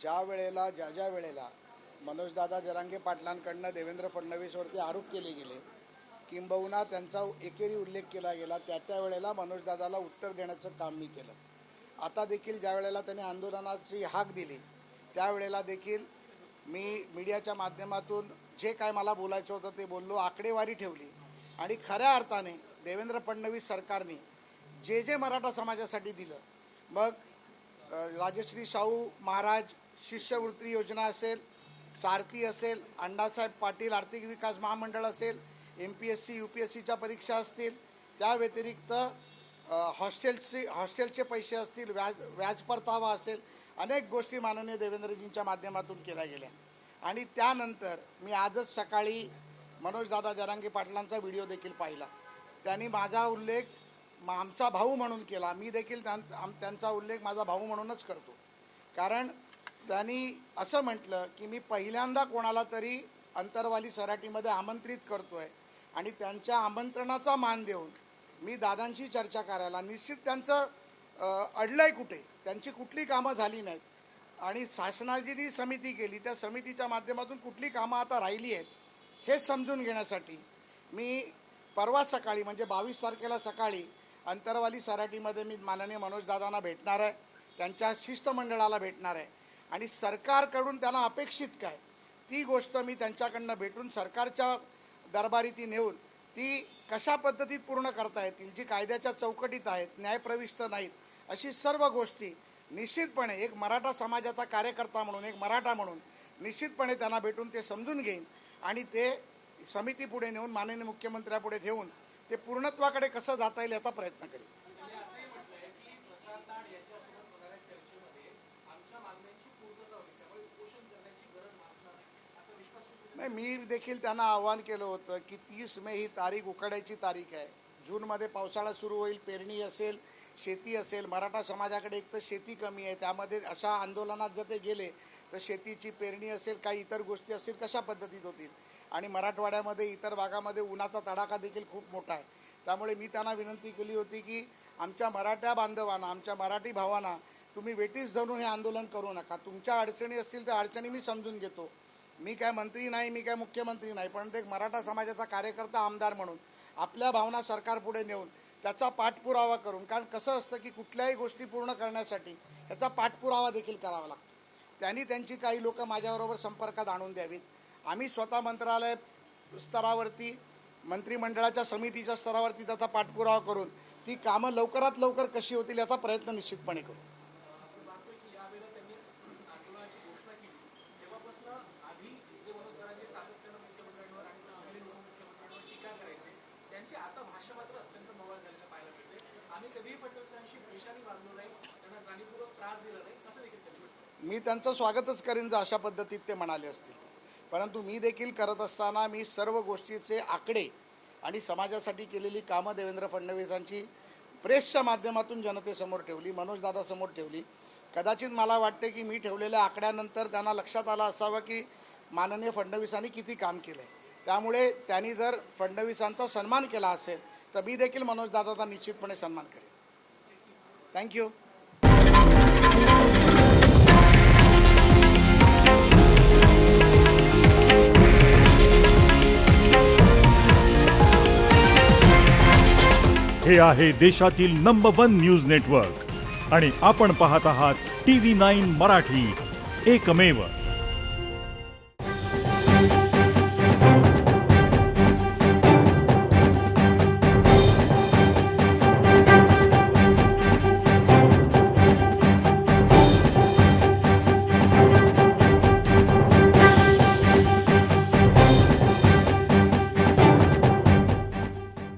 ज्या वेळेला मनोजदादा जरांगे पाटलांकडनं देवेंद्र फडणवीसवरती आरोप केले गेले, किंबहुना त्यांचा एकेरी उल्लेख केला गेला, त्या वेळेला मनोजदादाला उत्तर देण्याचं काम मी केलं. आता देखील ज्या वेळेला त्यांनी आंदोलनाची हाक दिली त्यावेळेला देखील मी मीडियाच्या माध्यमातून जे काय मला बोलायचं होतं ते बोललो, आकडेवारी ठेवली आणि खऱ्या अर्थाने देवेंद्र फडणवीस सरकारने जे मराठा समाजासाठी दिलं, मग राजश्री शाहू महाराज शिष्यवृत्ती योजना असेल, सारथी असेल, अण्णासाहेब पाटील आर्थिक विकास महामंडळ असेल, MPSC UPSCच्या परीक्षा असतील, त्या व्यतिरिक्त हॉस्टेलचे पैसे असतील, व्याज परतावा असेल, अनेक गोष्टी माननीय देवेंद्रजींच्या माध्यमातून केल्या गेल्या. आणि त्यानंतर मी आजच सकाळी मनोजदादा जरांगे पाटलांचा व्हिडिओ देखील पाहिला. त्यांनी माझा उल्लेख आमचा भाऊ म्हणून केला. मी देखील त्यांचा उल्लेख माझा भाऊ म्हणूनच करतो, कारण त्यांनी असं म्हटलं की मी पहिल्यांदा कोणाला तरी अंतरवाली सराटीमध्ये आमंत्रित करतोय आणि त्यांच्या आमंत्रणाचा मान देऊन मी दादांशी चर्चा करायला. निश्चित त्यांचं अडलंय कुठे, त्यांची कुठली कामं झाली नाहीत आणि शासनाची जी समिती केली त्या समितीच्या माध्यमातून कुठली कामं आता राहिली आहेत हे समजून घेण्यासाठी मी परवा सकाळी म्हणजे 22 तारखेला सकाळी अंतरवाली सराटीमध्ये मी माननीय मनोजदादांना भेटणार आहे, त्यांच्या शिष्टमंडळाला भेटणार आहे आणि सरकारकडून त्यांना अपेक्षित काय ती गोष्ट मी त्यांच्याकडनं भेटून सरकारच्या दरबारी ती नेऊन ती कशा पद्धतीत पूर्ण करता येतील, जी कायद्याच्या चौकटीत आहेत, न्यायप्रविष्ट नाहीत, अशी सर्व गोष्टी निश्चितपणे एक मराठा समाजाचा कार्यकर्ता म्हणून, एक मराठा म्हणून निश्चितपणे त्यांना भेटून ते समजून घेईन आणि ते समिती पुढे नेऊन माननीय मुख्यमंत्र्यापुढे ठेवून ते पूर्णत्वाकडे कसं जाता येईल याचा प्रयत्न करेल. नाही, मी देखील त्यांना आवाहन केलं होतं की 30 मे ही तारीख उखाडायची तारीख आहे. जूनमध्ये पावसाळा सुरू होईल, पेरणी असेल, शेती असेल. मराठा समाजाकडे एक तर शेती कमी आहे, त्यामध्ये अशा आंदोलनात जर ते गेले तर शेतीची पेरणी असेल, काही इतर गोष्टी असेल कशा पद्धतीत होतील आणि मराठवाड्यामध्ये इतर भागामध्ये उन्हाचा तडाखा देखील खूप मोठा आहे. त्यामुळे मी त्यांना विनंती केली होती की आमच्या मराठा बांधवांना, आमच्या मराठी भावांना तुम्ही वेटीस धरून हे आंदोलन करू नका. तुमच्या अडचणी असतील त्या अडचणी मी समजून घेतो. मी काय मंत्री नाही, मी काय मुख्यमंत्री नाही, पण एक मराठा समाजाचा कार्यकर्ता आमदार म्हणून आपल्या भावना सरकारपुढे नेऊन त्याचा पाठपुरावा करून, कारण कसं असतं की कुठल्याही गोष्टी पूर्ण करण्यासाठी याचा पाठपुरावा देखील करावा लागतो. त्यांनी त्यांची काही लोक माझ्याबरोबर संपर्कात आणून द्यावीत. आम्ही स्वतः मंत्रालय स्तरावरती, मंत्रिमंडळाच्या समितीच्या स्तरावरती त्याचा पाठपुरावा करून ती कामं लवकरात लवकर कशी होतील याचा प्रयत्न निश्चितपणे करू. मी त्यांचं स्वागतच करीन जर अशा पद्धतीत ते म्हणाले असतील. परंतु मी देखील करत असताना मी सर्व गोष्टीचे आकडे आणि समाजासाठी केलेली कामं देवेंद्र फडणवीसांची प्रेसच्या माध्यमातून जनतेसमोर ठेवली, मनोजदादासमोर ठेवली. कदाचित मला वाटते की मी ठेवलेल्या आकड्यानंतर त्यांना लक्षात आलं असावं की माननीय फडणवीसांनी किती काम केलं आहे. त्यामुळे त्यांनी जर फडणवीसांचा सन्मान केला असेल तर मी देखील मनोजदादाचा निश्चितपणे सन्मान करेन. थँक्यू. हे आहे देशातील नंबर 1 न्यूज नेटवर्क आणि आपण पाहत आहात TV9 मराठी, एकमेव.